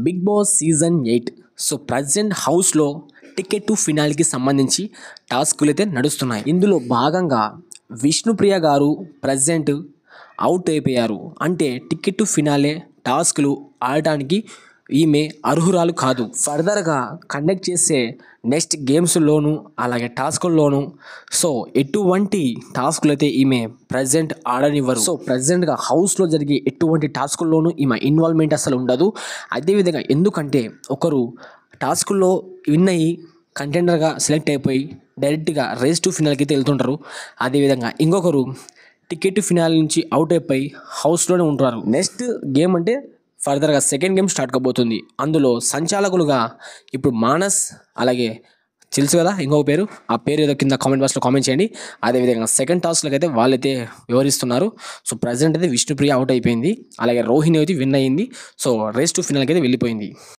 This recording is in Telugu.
Big boss season 8 so present హౌస్లో టికెట్ టు ఫినాల్కి సంబంధించి టాస్కులు అయితే నడుస్తున్నాయి. ఇందులో భాగంగా విష్ణుప్రియ గారు ప్రజెంట్ అవుట్ అయిపోయారు. అంటే టికెట్ టు ఫినాలే టాస్కులు ఆడటానికి ఈమె అర్హురాలు కాదు. ఫర్దర్గా కండక్ట్ చేసే నెక్స్ట్ గేమ్స్లోను అలాగే టాస్కుల్లోనూ సో ఎటువంటి టాస్కులు అయితే ఈమె ప్రజెంట్ ఆడనివ్వరు. సో ప్రజెంట్గా హౌస్లో జరిగే ఎటువంటి టాస్కుల్లోనూ ఈమె ఇన్వాల్వ్మెంట్ అసలు ఉండదు. అదేవిధంగా ఎందుకంటే ఒకరు టాస్కుల్లో విన్ అయ్యి కంటెండర్గా సెలెక్ట్ అయిపోయి డైరెక్ట్గా రేస్ టు ఫినాల్కి అయితే వెళ్తుంటారు. అదేవిధంగా ఇంకొకరు టికెట్ టు ఫినాల్ నుంచి అవుట్ అయిపోయి హౌస్లోనే ఉంటారు. నెక్స్ట్ గేమ్ అంటే ఫర్దర్గా సెకండ్ గేమ్ స్టార్ట్ కాబోతుంది. అందులో సంచాలకులుగా ఇప్పుడు మానస్ అలాగే తెలుసు కదా ఇంకొక పేరు, ఆ పేరు ఏదో కింద కామెంట్ బాక్స్లో కామెంట్ చేయండి. అదేవిధంగా సెకండ్ టాస్క్లకు అయితే వాళ్ళైతే వివరిస్తున్నారు. సో ప్రజెంట్ అయితే విష్ణుప్రియ అవుట్ అయిపోయింది, అలాగే రోహిణి అయితే విన్ అయ్యింది. సో రేస్ టు ఫినాల్కి అయితే వెళ్ళిపోయింది.